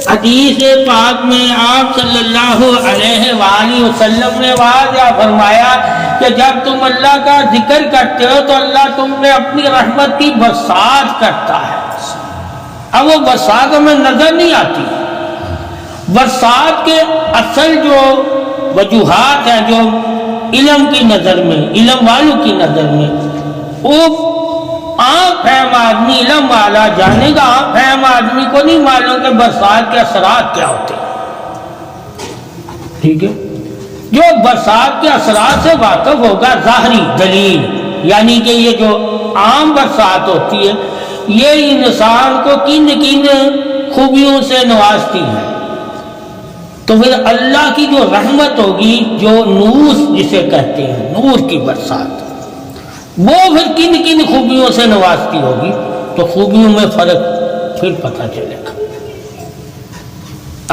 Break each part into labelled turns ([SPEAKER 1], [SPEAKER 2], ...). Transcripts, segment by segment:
[SPEAKER 1] حدیث پاک میں آپ صلی اللہ علیہ وآلہ وسلم نے واضح فرمایا کہ جب تم اللہ کا ذکر کرتے ہو تو اللہ تم نے اپنی رحمت کی برسات کرتا ہے۔ اب وہ برسات ہمیں نظر نہیں آتی۔ برسات کے اصل جو وجوہات ہیں جو علم کی نظر میں، علم والوں کی نظر میں، وہ عام فہم آدمی علم والا جانے گا، عام فہم آدمی کو نہیں معلوم کہ برسات کے اثرات کیا ہوتے ہیں۔ ٹھیک ہے، جو برسات کے اثرات سے واقف ہوگا ظاہری دلیل، یعنی کہ یہ جو عام برسات ہوتی ہے یہ انسان کو کن کن خوبیوں سے نوازتی ہے، تو پھر اللہ کی جو رحمت ہوگی، جو نور جسے کہتے ہیں، نور کی برسات، وہ پھر کن کن خوبیوں سے نوازتی ہوگی، تو خوبیوں میں فرق پھر پتہ چلے گا۔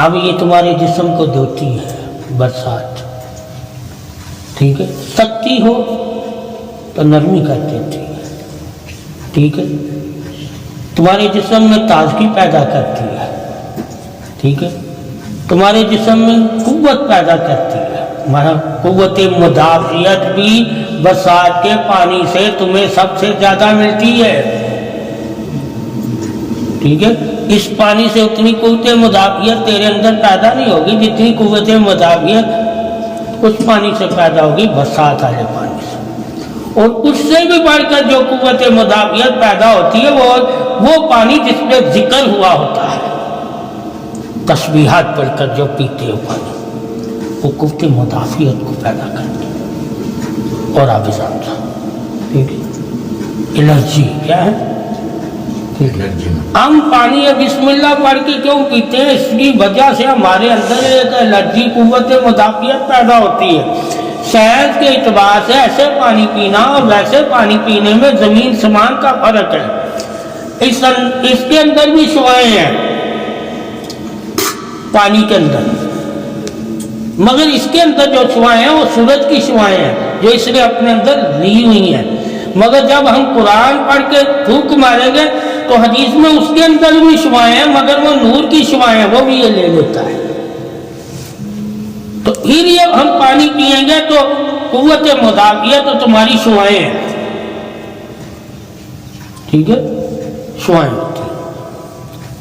[SPEAKER 1] اب یہ تمہارے جسم کو دھوتی ہے برسات، ٹھیک ہے، سختی ہو تو نرمی کر دیتی ہے، ٹھیک ہے، تمہارے جسم میں تازگی پیدا کرتی ہے، ٹھیک ہے، تمہارے جسم میں قوت پیدا کرتی ہے۔ ہمارا قوت مدافعت بھی برسات کے پانی سے تمہیں سب سے زیادہ ملتی ہے، ٹھیک ہے، اس پانی سے اتنی قوت مدافعت تیرے اندر پیدا نہیں ہوگی جتنی قوت مدافعت اس پانی سے پیدا ہوگی، برسات والے پانی سے۔ اور اس سے بھی بڑھ کر جو قوت مدافعت پیدا ہوتی ہے وہ پانی جس پہ ذکر ہوا ہوتا ہے، تسبیحات پڑھ کر جو پیتے ہو پانی، وہ قوت مدافعت کو پیدا کرتی ہے۔ اور آپ سامنے ٹھیک ہے، الرجی کیا ہے؟ ہم پانی بسم اللہ پڑھ کے کیوں پیتے ہیں؟ اس کی وجہ سے ہمارے اندر ایک الرجی، قوت مدافعت پیدا ہوتی ہے۔ صحت کے اعتبار سے ایسے پانی پینا اور ویسے پانی پینے میں زمین سمان کا فرق ہے۔ اس کے اندر بھی شعاعیں ہیں پانی کے اندر، مگر اس کے اندر جو شعاعیں ہیں وہ سورج کی شعاعیں ہیں جو اس نے اپنے اندر لی ہوئی ہیں، مگر جب ہم قرآن پڑھ کے پھونک ماریں گے تو حدیث میں اس کے اندر بھی شعاعیں ہیں مگر وہ نور کی شعاعیں ہیں، وہ بھی یہ لے لیتا ہے۔ تو پھر یہ ہم پانی پئیں گے تو قوت مدافعت تو تمہاری شعاعیں ہیں، ٹھیک ہے، شعاعیں ہوتی ہیں،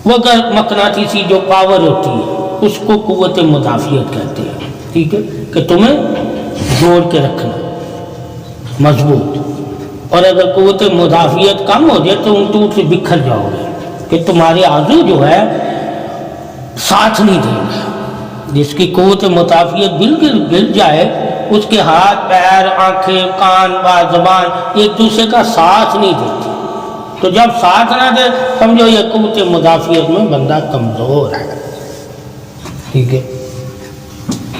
[SPEAKER 1] وہ مقناطیسی جو پاور ہوتی ہے اس کو قوت مدافعت کہتے ہیں، ٹھیک ہے، کہ تمہیں جوڑ کے رکھنا مضبوط، اور اگر قوت مدافعت کم ہو جائے تو تم سے بکھر جاؤ گے، کہ تمہارے عضو جو ہے ساتھ نہیں دیں گے۔ جس کی قوت مدافعت بالکل گر جائے اس کے ہاتھ، پیر، آنکھیں، کان، بات، زبان ایک دوسرے کا ساتھ نہیں دیتی، تو جب ساتھ نہ دے سمجھو یہ قوت مدافعت میں بندہ کمزور ہے، ٹھیک ہے۔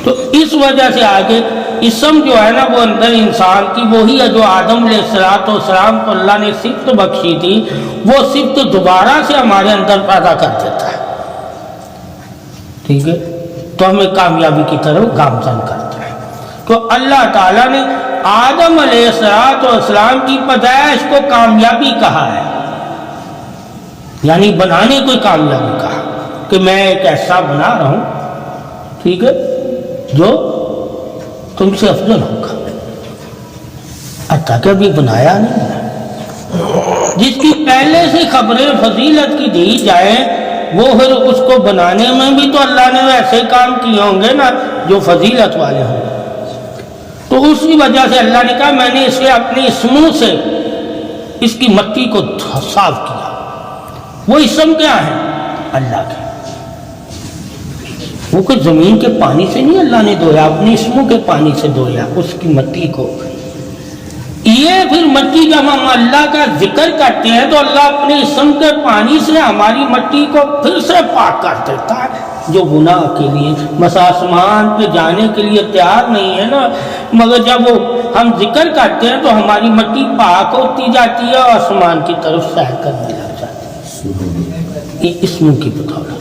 [SPEAKER 1] تو اس وجہ سے آگے اسم جو ہے نا وہ اندر انسان کی وہی ہے جو آدم علیہ السلام کو اللہ نے صفت بخشی تھی، وہ صفت دوبارہ سے ہمارے اندر پیدا کر دیتا ہے، ٹھیک ہے، تو ہمیں کامیابی کی طرف گامزن کرتا ہے۔ تو اللہ تعالیٰ نے آدم علیہ السلام کی پیدائش کو کامیابی کہا ہے، یعنی بنانے کو کامیابی کہا کہ میں ایک ایسا بنا رہا ہوں، ٹھیک ہے، جو تم سے افضل ہوگا، حتیٰ کہ ابھی بنایا نہیں ہے، جس کی پہلے سے خبریں فضیلت کی دی جائیں وہ پھر اس کو بنانے میں بھی تو اللہ نے ایسے کام کیے ہوں گے نا جو فضیلت والے ہوں گے۔ تو اسی وجہ سے اللہ نے کہا میں نے اسے اپنے اسموں سے اس کی مٹی کو صاف کیا۔ وہ اسم کیا ہے؟ اللہ کے، وہ کوئی زمین کے پانی سے نہیں اللہ نے دھویا، اپنے اسموں کے پانی سے دھویا اس کی مٹی کو۔ یہ پھر مٹی جب ہم اللہ کا ذکر کرتے ہیں تو اللہ اپنے اسم کے پانی سے ہماری مٹی کو پھر سے پاک کر دیتا ہے، جو گناہ کے لیے مثلا آسمان پہ جانے کے لیے تیار نہیں ہے نا، مگر جب وہ ہم ذکر کرتے ہیں تو ہماری مٹی پاک ہوتی جاتی ہے اور آسمان کی طرف سیر کرنے لگ جاتی ہے۔ یہ اسموں کی بدولت۔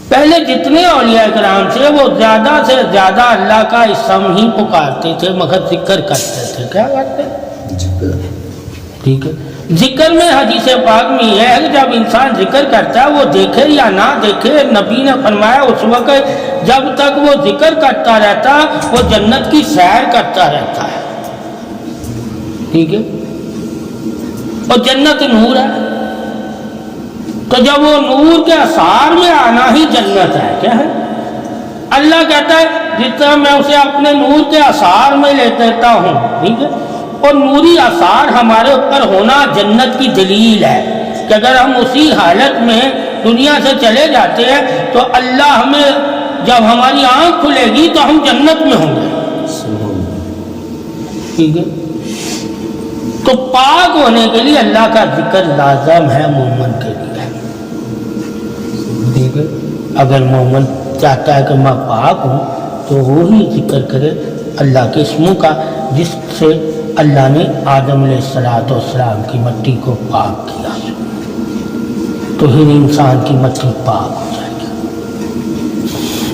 [SPEAKER 1] پہلے جتنے اولیاء کرام تھے وہ زیادہ سے زیادہ اللہ کا اسم ہی پکارتے تھے مگر ذکر کرتے تھے، کیا کرتے؟ ٹھیک ہے، ذکر میں حدیث پاک میں یہ ہے کہ جب انسان ذکر کرتا ہے وہ دیکھے یا نہ دیکھے، نبی نے فرمایا اس وقت جب تک وہ ذکر کرتا رہتا وہ جنت کی سیر کرتا رہتا ہے، ٹھیک ہے، اور جنت نور ہے، تو جب وہ نور کے اثار میں آنا ہی جنت ہے، کیا ہے؟ اللہ کہتا ہے جس طرح میں اسے اپنے نور کے اثار میں لے دیتا ہوں، ٹھیک ہے، اور نوری اثار ہمارے اوپر ہونا جنت کی دلیل ہے کہ اگر ہم اسی حالت میں دنیا سے چلے جاتے ہیں تو اللہ ہمیں جب ہماری آنکھ کھلے گی تو ہم جنت میں ہوں گے، ٹھیک ہے۔ تو پاک ہونے کے لیے اللہ کا ذکر لازم ہے مومن کے لیے، ٹھیک ہے۔ اگر مومن چاہتا ہے کہ میں پاک ہوں تو وہی ذکر کرے اللہ کے اسموں کا جس سے اللہ نے آدم علیہ السلام کی مٹی کو پاک کیا، تو پھر انسان کی مٹی پاک ہو جائے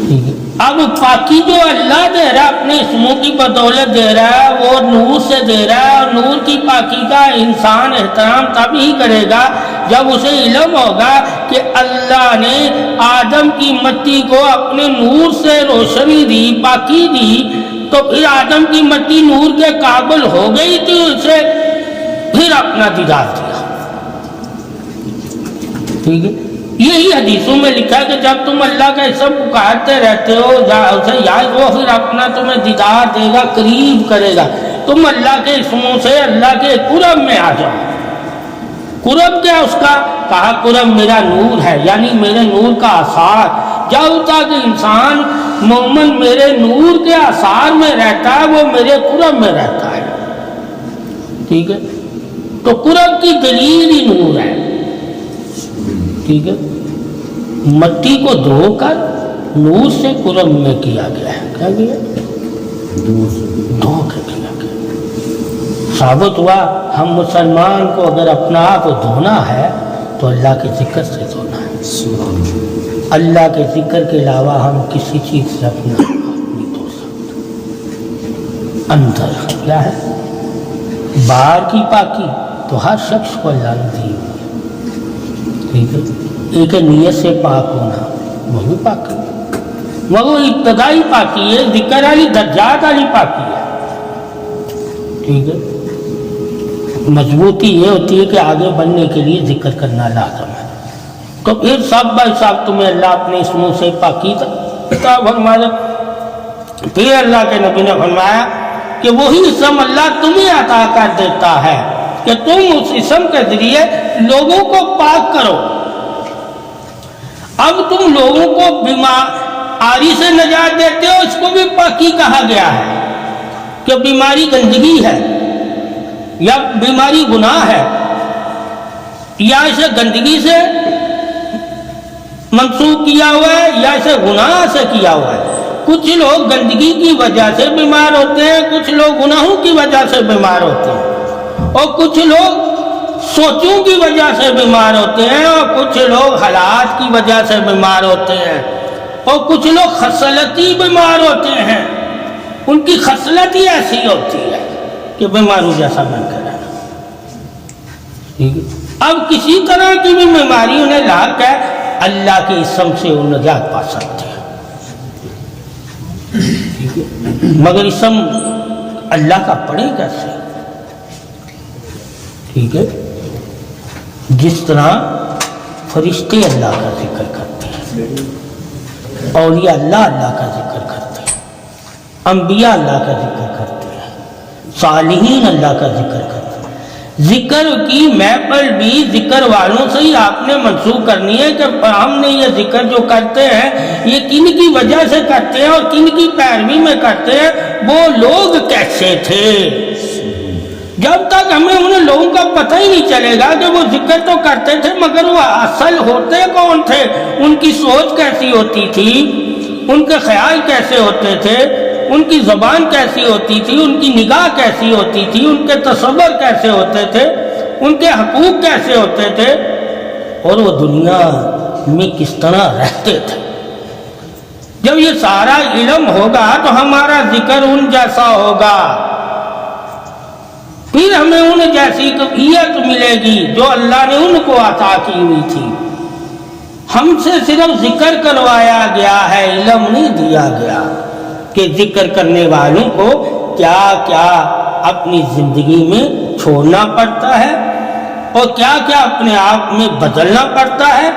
[SPEAKER 1] گی۔ اب پاکی جو اللہ دے رہا ہے اپنے اسموں کی بدولت دے رہا ہے، وہ نور سے دے رہا ہے، اور نور کی پاکی کا انسان احترام تب ہی کرے گا جب اسے علم ہوگا کہ اللہ نے آدم کی مٹی کو اپنے نور سے روشنی دی، پاکی دی، تو پھر آدم کی مٹی نور کے قابل ہو گئی تھی، اسے پھر اپنا دیدار دیا، ٹھیک ہے۔ یہی حدیثوں میں لکھا ہے کہ جب تم اللہ کا اسم پکارتے رہتے ہو اسے یاد، وہ پھر اپنا تمہیں دیدار دے گا، قریب کرے گا۔ تم اللہ کے اسموں سے اللہ کے قرب میں آ جاؤ۔ قرب کیا اس کا؟ کہا قرب میرا نور ہے، یعنی میرے نور کا اثار۔ جب تک انسان مومن میرے نور کے اثار میں رہتا ہے وہ میرے قرب میں رہتا ہے، ٹھیک ہے۔ تو قرب کی دلیل ہی نور ہے، ٹھیک ہے۔ مٹی کو دھو کر نور سے قرب میں کیا گیا ہے، کیا گیا؟ دھو کے کیا گیا۔ ثابت ہوا ہم مسلمان کو اگر اپنا آپ دھونا ہے تو اللہ کے ذکر سے دھونا ہے۔ اللہ کے ذکر کے علاوہ ہم کسی چیز سے اپنا آپ نہیں دھو سکتے۔ اندر کیا ہے؟ باہر کی پاکی تو ہر شخص کو اللہ نے دی ہوئی ہے، ٹھیک ہے۔ ایک نیت سے پاک ہونا، وہ بھی پاکی ہے، وہ ابتدائی پاکی ہے، ذکر والی درجات والی پاکی ہے، ٹھیک ہے۔ مضبوطی یہ ہوتی ہے کہ آگے بڑھنے کے لیے ذکر کرنا لازم ہے۔ تو پھر سب بائی صاحب تمہیں اللہ اپنے اسموں سے پاکی عطا فرمایا۔ پھر اللہ کے نبی نے فرمایا کہ وہی اسم اللہ تمہیں عطا کر دیتا ہے کہ تم اس اسم کے ذریعے لوگوں کو پاک کرو۔ اب تم لوگوں کو بیماری سے نجات دیتے ہو، اس کو بھی پاکی کہا گیا ہے کہ بیماری گندگی ہے یا بیماری گناہ ہے یا اسے گندگی سے منسوخ کیا ہوا ہے یا اسے گناہ سے کیا ہوا ہے۔ کچھ لوگ گندگی کی وجہ سے بیمار ہوتے ہیں، کچھ لوگ گناہوں کی وجہ سے بیمار ہوتے ہیں، اور کچھ لوگ سوچوں کی وجہ سے بیمار ہوتے ہیں، اور کچھ لوگ حالات کی وجہ سے بیمار ہوتے ہیں، اور کچھ لوگ خصلتی بیمار ہوتے ہیں، ان کی خصلت ہی ایسی ہوتی ہے کہ بیماروں جیسا بن کر رہنا، ٹھیک ہے۔ اب کسی طرح کی بھی بیماری انہیں لاحق ہے، اللہ کے اسم سے وہ نجات پا سکتے ہیں، ٹھیک ہے۔ مگر اسم اللہ کا پڑھے کیسے؟ ٹھیک ہے۔ جس طرح فرشتے اللہ کا ذکر کرتے ہیں، اولیاء اللہ اللہ کا ذکر کرتے ہیں، انبیاء اللہ کا ذکر کرتے ہیں، صالحین اللہ کا ذکر کرتے ہیں۔ ذکر کی محفل بھی ذکر والوں سے ہی آپ نے منسوخ کرنی ہے کہ ہم نے یہ ذکر جو کرتے ہیں یہ کن کی وجہ سے کرتے ہیں اور کن کی پیروی میں کرتے ہیں، وہ لوگ کیسے تھے۔ جب تک ہمیں ان لوگوں کا پتہ ہی نہیں چلے گا کہ وہ ذکر تو کرتے تھے مگر وہ اصل ہوتے کون تھے، ان کی سوچ کیسی ہوتی تھی، ان کے خیال کیسے ہوتے تھے، ان کی زبان کیسی ہوتی تھی، ان کی نگاہ کیسی ہوتی تھی، ان کے تصور کیسے ہوتے تھے، ان کے حقوق کیسے ہوتے تھے، اور وہ دنیا میں کس طرح رہتے تھے۔ جب یہ سارا علم ہوگا تو ہمارا ذکر ان جیسا ہوگا، پھر ہمیں ان جیسی کیفیت ملے گی جو اللہ نے ان کو عطا کی ہوئی تھی۔ ہم سے صرف ذکر کروایا گیا ہے، علم نہیں دیا گیا کہ ذکر کرنے والوں کو کیا کیا اپنی زندگی میں چھوڑنا پڑتا ہے اور کیا کیا اپنے آپ میں بدلنا پڑتا ہے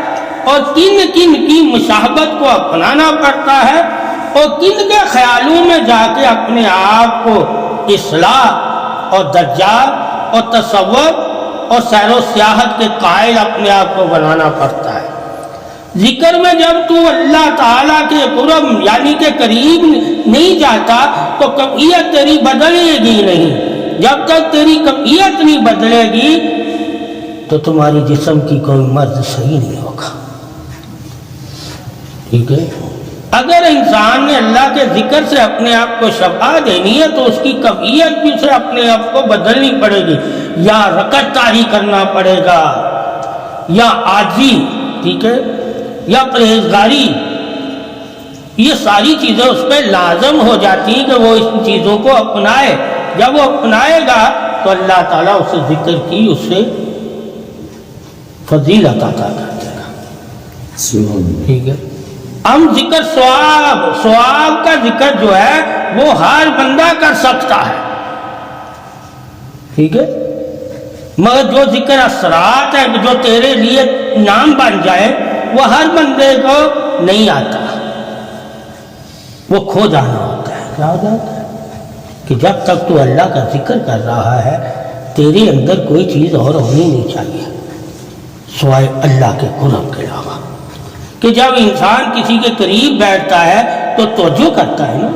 [SPEAKER 1] اور کن کن کی مشابہت کو اپنانا پڑتا ہے اور کن کے خیالوں میں جا کے اپنے آپ کو اصلاح اور درجات اور تصور اور سیر و سیاحت کے قائل اپنے آپ کو بنانا پڑتا ہے۔ ذکر میں جب تو اللہ تعالیٰ کے قرب یعنی کہ قریب نہیں جاتا تو کیفیت تیری بدلے گی نہیں۔ جب تک تیری کیفیت نہیں بدلے گی تو تمہاری جسم کی کوئی مرض صحیح نہیں ہوگا، ٹھیک ہے؟ اگر انسان نے اللہ کے ذکر سے اپنے آپ کو شفا دینی ہے تو اس کی کیفیت بھی اسے اپنے آپ کو بدلنی پڑے گی، یا رکعت طاری کرنا پڑے گا، یا عاجزی، ٹھیک ہے، یا پرہیزگاری۔ یہ ساری چیزیں اس پہ لازم ہو جاتی ہیں کہ وہ ان چیزوں کو اپنائے۔ جب وہ اپنائے گا تو اللہ تعالیٰ اسے ذکر کی اس سے فضیلت عطا کر دے گا، ٹھیک ہے۔ ہم ذکر ثواب کا ذکر جو ہے وہ ہر بندہ کر سکتا ہے، ٹھیک ہے، مگر جو ذکر اثرات ہے جو تیرے لیے نام بن جائے وہ ہر بندے کو نہیں آتا، وہ کھو جانا ہوتا ہے۔ کیا ہو جاتا ہے کہ جب تک تو اللہ کا ذکر کر رہا ہے تیرے اندر کوئی چیز اور ہونی نہیں چاہیے سوائے اللہ کے قرب کے علاوہ، کہ جب انسان کسی کے قریب بیٹھتا ہے تو توجہ کرتا ہے نا۔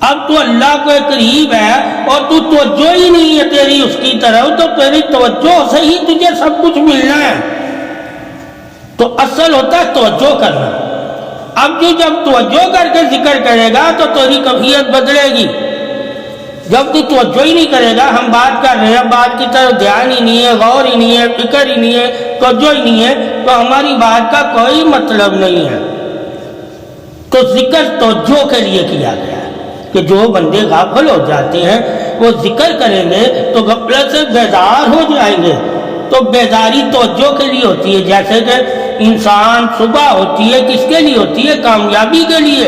[SPEAKER 1] اب تو اللہ کے قریب ہے اور تو توجہ ہی نہیں ہے تیری اس کی طرف، تو تیری توجہ سے ہی تجھے سب کچھ ملنا ہے۔ تو اصل ہوتا ہے توجہ کرنا۔ اب جو جب توجہ کر کے ذکر کرے گا تو تیری کیفیت بدلے گی۔ جب تو توجہ ہی نہیں کرے گا، ہم بات کر رہے ہیں، بات کی طرف دھیان ہی نہیں ہے، غور ہی نہیں ہے، فکر ہی نہیں ہے، توجہ ہی نہیں ہے، تو ہماری بات کا کوئی مطلب نہیں ہے۔ تو ذکر توجہ کے لیے کیا گیا ہے کہ جو بندے غافل ہو جاتے ہیں وہ ذکر کریں گے تو غفلت سے بیدار ہو جائیں گے۔ تو بیداری توجہ کے لیے ہوتی ہے، جیسے کہ انسان صبح ہوتی ہے کس کے لیے ہوتی ہے؟ کامیابی کے لیے۔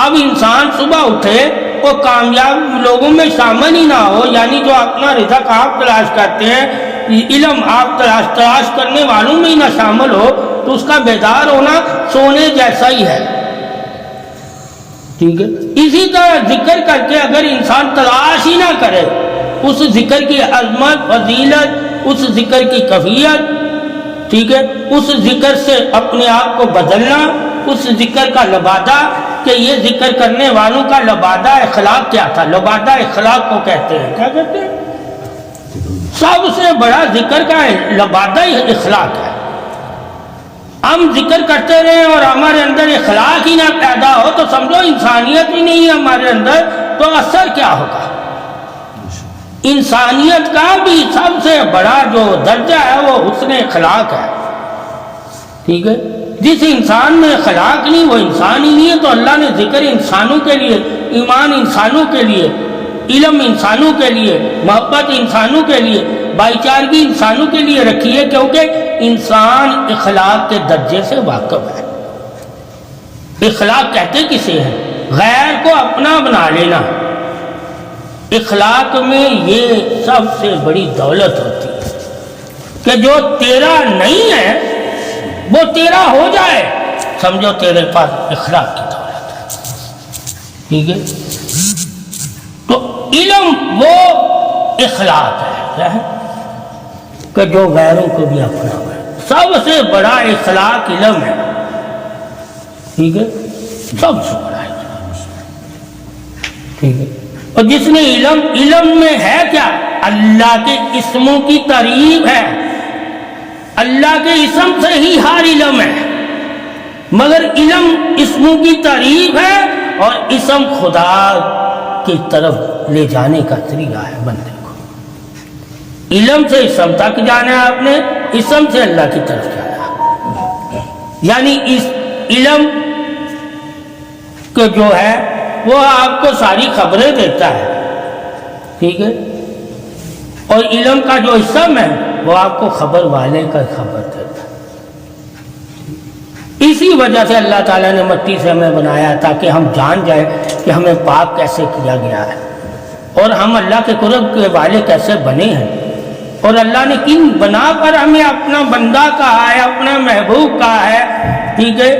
[SPEAKER 1] اب انسان صبح اٹھے وہ کامیاب لوگوں میں شامل ہی نہ ہو، یعنی جو اپنا رزق آپ تلاش کرتے ہیں، علم آپ تلاش کرنے والوں میں ہی نہ شامل ہو، تو اس کا بیدار ہونا سونے جیسا ہی ہے، ٹھیک ہے۔ اسی طرح ذکر کر کے اگر انسان تلاش ہی نہ کرے اس ذکر کی عظمت، فضیلت، اس ذکر کی کیفیت، ٹھیک ہے، اس ذکر سے اپنے آپ کو بدلنا، اس ذکر کا لبادہ، کہ یہ ذکر کرنے والوں کا لبادہ اخلاق کیا تھا؟ لبادہ اخلاق کو کہتے ہیں، کیا کہتے ہیں؟ سب سے بڑا ذکر کا لبادہ اخلاق ہے۔ ہم ذکر کرتے رہے اور ہمارے اندر اخلاق ہی نہ پیدا ہو تو سمجھو انسانیت ہی نہیں ہے ہمارے اندر، تو اثر کیا ہوگا؟ انسانیت کا بھی سب سے بڑا جو درجہ ہے وہ حسن اخلاق ہے، ٹھیک ہے۔ جس انسان میں اخلاق نہیں وہ انسان ہی نہیں ہے۔ تو اللہ نے ذکر انسانوں کے لیے، ایمان انسانوں کے لیے، علم انسانوں کے لیے، محبت انسانوں کے لیے، بھائی چارگی انسانوں کے لیے رکھی ہے، کیونکہ انسان اخلاق کے درجے سے واقف ہے۔ اخلاق کہتے کسے ہیں؟ غیر کو اپنا بنا لینا۔ اخلاق میں یہ سب سے بڑی دولت ہوتی ہے کہ جو تیرا نہیں ہے وہ تیرا ہو جائے، سمجھو تیرے پاس اخلاق کی دولت ہے، ٹھیک ہے۔ تو علم وہ اخلاق ہے، کیا ہے؟ کہ جو غیروں کو بھی اپنا ہے۔ سب سے بڑا اخلاق علم ہے، ٹھیک ہے، سب سے بڑا اخلاق، ٹھیک ہے۔ اور جس نے علم میں ہے کیا؟ اللہ کے اسموں کی تعریف ہے، اللہ کے اسم سے ہی ہر علم ہے، مگر علم اسموں کی تعریف ہے اور اسم خدا کی طرف لے جانے کا طریقہ ہے بندے کو۔ علم سے اسم تک جانا ہے آپ نے، اسم سے اللہ کی طرف جانا، یعنی اس علم جو ہے وہ آپ کو ساری خبریں دیتا ہے، ٹھیک ہے، اور علم کا جو حصہ ہے وہ آپ کو خبر والے کا خبر دیتا ہے۔ اسی وجہ سے اللہ تعالیٰ نے مٹی سے ہمیں بنایا تاکہ ہم جان جائیں کہ ہمیں پاک کیسے کیا گیا ہے اور ہم اللہ کے قرب کے والے کیسے بنے ہیں، اور اللہ نے کن بنا کر ہمیں اپنا بندہ کہا ہے، اپنا محبوب کہا ہے، ٹھیک ہے،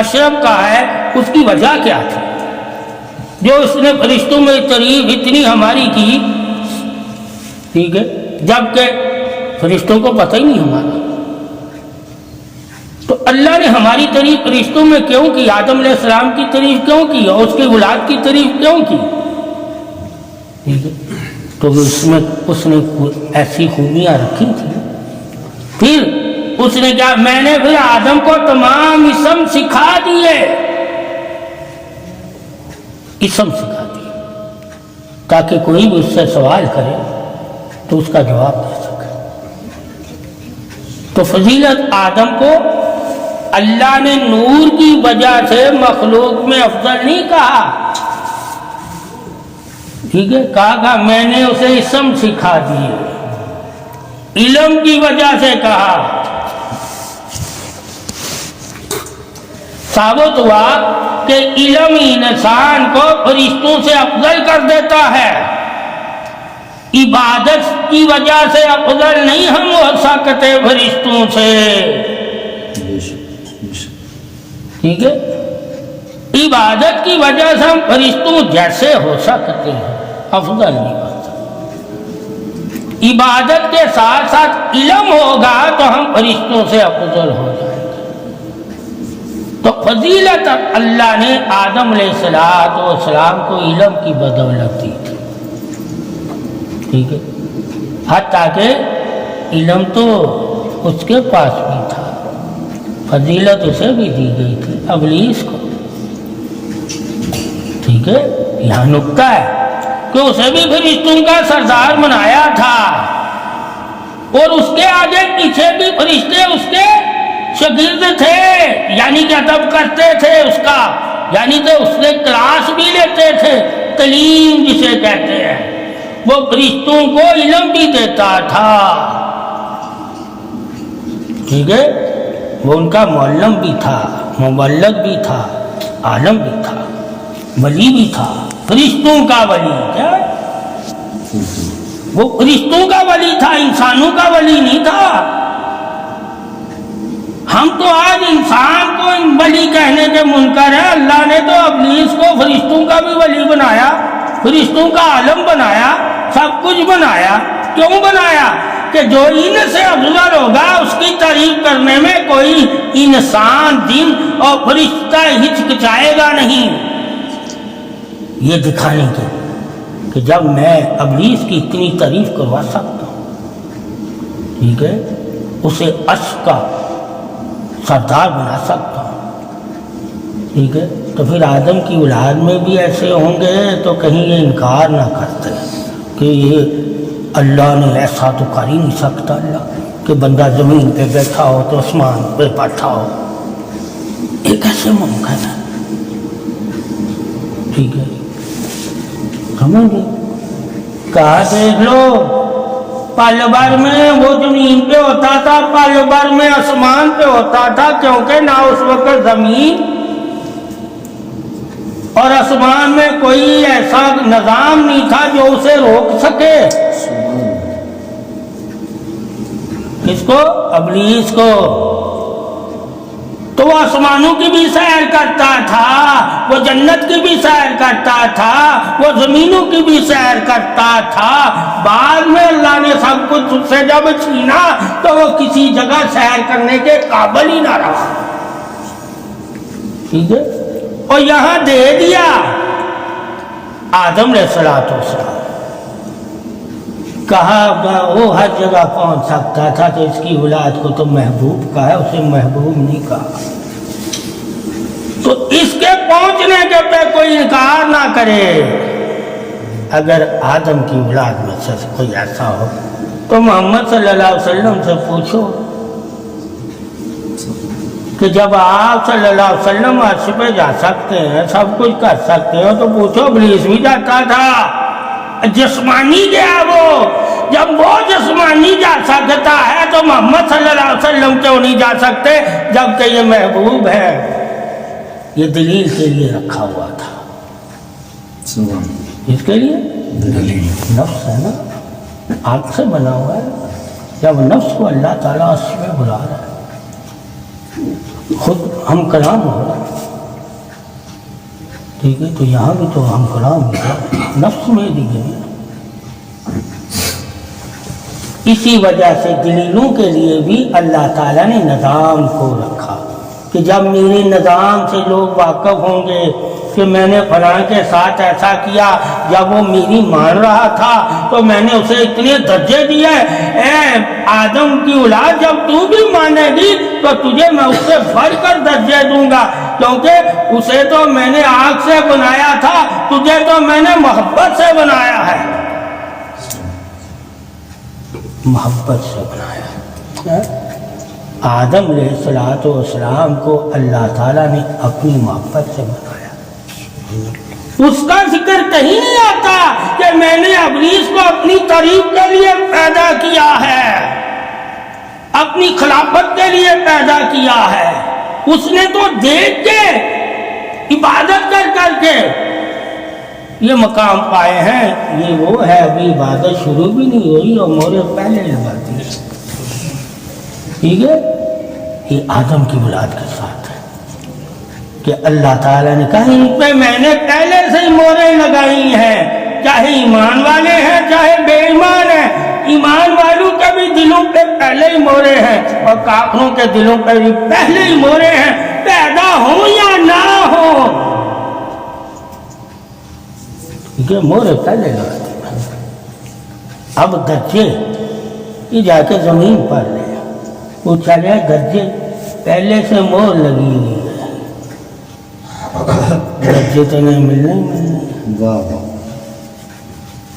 [SPEAKER 1] اشرف کہا ہے، اس کی وجہ کیا تھی؟ جو اس نے فرشتوں میں تعریف اتنی ہماری کی، ٹھیک ہے، جبکہ فرشتوں کو پتہ ہی نہیں ہمارا، تو اللہ نے ہماری تعریف فرشتوں میں کیوں کی؟ آدم علیہ السلام کی تعریف کیوں کی اور اس کی اولاد کی تعریف کیوں کی؟ ٹھیک ہے، تو اس نے ایسی خوبیاں رکھی تھی۔ پھر اس نے کیا، میں نے پھر آدم کو تمام اسم سکھا دیے، اسم سکھا دیے تاکہ کوئی بھی اس سے سوال کرے تو اس کا جواب دے سکے۔ تو فضیلت آدم کو اللہ نے نور کی وجہ سے مخلوق میں افضل نہیں کہا، ٹھیک ہے، کہا میں نے اسے اسم سکھا دیے، علم کی وجہ سے کہا۔ ثابت ہوا کہ علم انسان کو فرشتوں سے افضل کر دیتا ہے، عبادت کی وجہ سے افضل نہیں ہم ہو سکتے فرشتوں سے، ٹھیک ہے، عبادت کی وجہ سے ہم فرشتوں جیسے ہو سکتے ہیں، افضل نہیں ہو سکتے۔ عبادت کے ساتھ ساتھ علم ہوگا تو ہم فرشتوں سے افضل ہو جائیں گے۔ تو فضیلت اللہ نے آدم علیہ السلام کو علم کی بدولت دی تھی، ٹھیک ہے، حتیٰ کہ علم تو اس کے پاس بھی تھا، فضیلت اسے بھی دی گئی تھی، ابلیس کو، ٹھیک ہے، یہاں نکتہ ہے کہ اسے بھی فرشتوں کا سردار بنایا تھا، اور اس کے آگے پیچھے بھی فرشتے اس کے شاگرد تھے، یعنی کہ ادب کرتے تھے اس کا، یعنی کہ اس سے کلاس بھی لیتے تھے، تعلیم جسے کہتے ہیں، وہ فرشتوں کو علم بھی دیتا تھا، ٹھیک ہے، وہ ان کا معلم بھی تھا، مولد بھی تھا، عالم بھی تھا، ولی بھی تھا، فرشتوں کا ولی، کیا وہ فرشتوں کا ولی تھا، انسانوں کا ولی نہیں تھا۔ ہم تو آج انسان کو ولی کہنے کے منکر ہیں، اللہ نے تو ابلیس کو فرشتوں کا بھی ولی بنایا، فرشتوں کا عالم بنایا، سب کچھ بنایا۔ کیوں بنایا؟ کہ جو ان سے افضل ہوگا اس کی تعریف کرنے میں کوئی انسان جن اور فرشتہ ہچکچائے گا نہیں، یہ دکھانے کے کہ جب میں ابلیس کی اتنی تعریف کروا سکتا ہوں، ٹھیک ہے، اسے عرش کا سردار بنا سکتا ہوں، ٹھیک ہے، تو پھر آدم کی اولاد میں بھی ایسے ہوں گے تو کہیں یہ انکار نہ کرتے کہ یہ اللہ نے ایسا تو کر ہی نہیں سکتا، اللہ کہ بندہ زمین پہ بیٹھا ہو تو آسمان پہ بیٹھا ہو، یہ کیسے ممکن ہے؟ ٹھیک ہے، سمجھ گئے؟ کہا دیکھ لو، پل بھر میں وہ زمین پہ ہوتا تھا، پل بھر میں آسمان پہ ہوتا تھا، کیونکہ نہ اس وقت زمین اور آسمان میں کوئی ایسا نظام نہیں تھا جو اسے روک سکے۔ کس کو؟ ابلیس کو۔ تو وہ آسمانوں کی بھی سیر کرتا تھا، وہ جنت کی بھی سیر کرتا تھا، وہ زمینوں کی بھی سیر کرتا تھا، بعد میں اللہ نے سب کچھ اس سے جب چھینا تو وہ کسی جگہ سیر کرنے کے قابل ہی نہ رہا، ٹھیک ہے، اور یہاں دے دیا۔ آدم علیہ السلام کہا وہ ہر جگہ پہنچ سکتا تھا، تو اس کی اولاد کو تو محبوب کہا ہے، اسے محبوب نہیں کہا۔ تو اس کے پہنچنے کے پہ کوئی انکار نہ کرے۔ اگر آدم کی اولاد میں سے کوئی ایسا ہو تو محمد صلی اللہ علیہ وسلم سے پوچھو کہ جب آپ صلی اللہ علیہ وسلم عرش پہ جا سکتے ہیں، سب کچھ کر سکتے ہو، تو پوچھو ابلیس بھی جاتا تھا، جسمانی گیا وہ، جب وہ جسمانی جا سکتا ہے تو محمد صلی اللہ علیہ وسلم کیوں نہیں جا سکتے جبکہ یہ محبوب ہے؟ یہ دلیل کے لیے رکھا ہوا تھا، اس کے لیے دلیل نفس ہے نا، آگ سے بنا ہوا ہے، جب نفس کو اللہ تعالیٰ اس میں بلا رہا ہے، خود ہم کلام ہو رہا ہے، ٹھیک ہے، تو یہاں بھی تو ہم کلام ہو نفس میں دی گئی۔ اسی وجہ سے دلیلوں کے لیے بھی اللہ تعالیٰ نے نظام کو رکھا کہ جب میرے نظام سے لوگ واقف ہوں گے کہ میں نے فلاں کے ساتھ ایسا کیا، جب وہ میری مان رہا تھا تو میں نے اسے اتنے درجے دیے، اے آدم کی اولاد جب تو بھی مانے گی تو تجھے میں اس سے بڑھ کر درجے دوں گا، کیونکہ اسے تو میں نے آگ سے بنایا تھا، تجھے تو میں نے محبت سے بنایا ہے، محبت سے بنایا ہے۔ آدم علیہ السلام کو اللہ تعالیٰ نے اپنی محبت سے بنایا، اس کا ذکر کہیں نہیں آتا کہ میں نے ابلیس کو اپنی تعریف کے لیے پیدا کیا ہے، اپنی خلافت کے لیے پیدا کیا ہے، اس نے تو دیکھ کے عبادت کر کے یہ مقام پائے ہیں، یہ وہ ہے ابھی عبادت شروع بھی نہیں ہوئی اور مورے پہلے لگاتی ہے، ٹھیک ہے، یہ آدم کی اولاد کے ساتھ ہے کہ اللہ تعالیٰ نے کہا ان پہ میں نے پہلے سے ہی موریں لگائی ہیں، چاہے ایمان والے ہیں چاہے بے ایمان ہیں، ایمان والوں کے بھی دلوں پہ پہلے ہی موریں ہیں اور کافروں کے دلوں پہ بھی پہلے ہی موریں ہیں، پیدا ہوں یا نہ ہو، یہ مورے پہلے لگاتے ہیں۔ اب درجے یہ جا کے زمین پر لے پوچھا گیا، درجے پہلے سے مور لگی ہوئی ہے، درجے تو نہیں ملنے،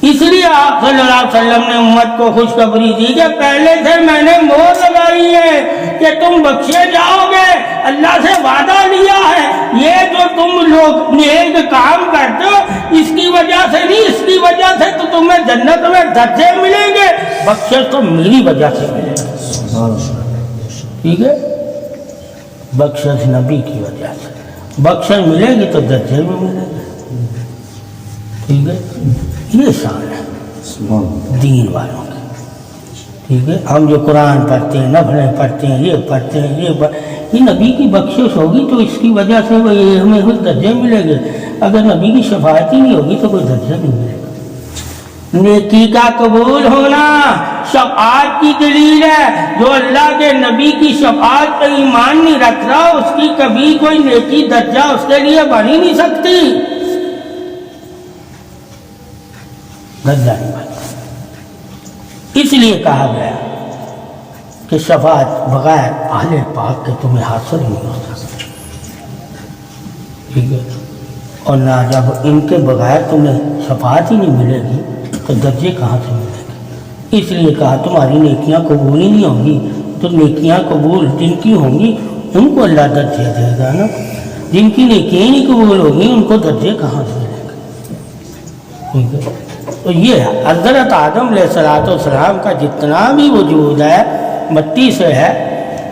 [SPEAKER 1] اس لیے آپ صلی اللہ علیہ وسلم نے امت کو خوشخبری دی کہ پہلے سے میں نے مور لگائی ہے کہ تم بخشے جاؤ گے، اللہ سے وعدہ لیا ہے، یہ جو تم لوگ نیک کام کرتے ہو اس کی وجہ سے نہیں، اس کی وجہ سے تو تمہیں جنت میں درجے ملیں گے، بخشش تو میری وجہ سے ملے گا، ٹھیک ہے، بخشش نبی کی وجہ سے، بخشش ملے گی تو درجے بھی ملے گے، ٹھیک ہے، یہ شان ہے دین والوں کی، ٹھیک ہے، ہم جو قرآن پڑھتے ہیں، نفلیں پڑھتے ہیں، یہ پڑھتے ہیں، یہ نبی کی بخشش ہوگی تو اس کی وجہ سے ہمیں کچھ درجے ملیں گے، اگر نبی کی شفاعت ہی نہیں ہوگی تو کوئی درجہ نہیں ملے گا۔ نیکی کا قبول ہونا شفاعت کی دلیل ہے، جو اللہ کے نبی کی شفاعت پہ ایمان نہیں رکھ رہا اس کی کبھی کوئی نیکی درجہ اس کے لیے بن ہی نہیں سکتی، درجہ نہیں بنتا، اس لیے کہا گیا کہ شفاعت بغیر اہل پاک کے تمہیں حاصل نہیں ہو سکتی، ٹھیک ہے، اور نہ جب ان کے بغیر تمہیں شفاعت ہی نہیں ملے گی تو درجے کہاں سے ملے گی، اس لیے کہا تمہاری نیکیاں قبول ہی نہیں ہوں گی، تو نیکیاں قبول جن کی ہوں گی ان کو اللہ درجے دے گا نا، جن کی نیکیاں ہی نہیں قبول ہوگی ان کو درجے کہاں سے ملے گا، ٹھیک ہے، تو یہ حضرت آدم علیہ السلام کا جتنا بھی وجود ہے مٹی سے ہے،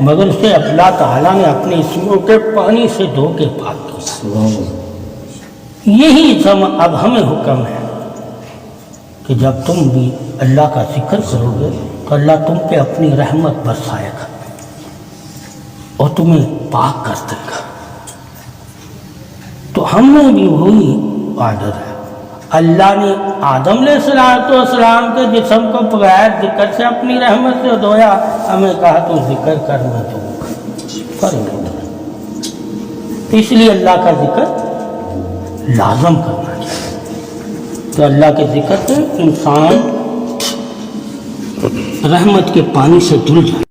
[SPEAKER 1] مگر اسے اللہ تعالیٰ نے اپنے اسموں کے پانی سے دھو کے پاک کیا، یہی اب ہمیں حکم ہے کہ جب تم بھی اللہ کا ذکر کرو گے تو اللہ تم پہ اپنی رحمت برسائے گا اور تمہیں پاک کر دے گا، تو ہم نے بھی وہی عادت ہے، اللہ نے آدم علیہ السلام کے جسم کو بغیر ذکر سے اپنی رحمت سے دھویا، ہمیں کہا تو ذکر کرنا تو فرق ہے، اس لیے اللہ کا ذکر لازم کرنا چاہیے، تو اللہ کے ذکر سے انسان رحمت کے پانی سے دھل جائے۔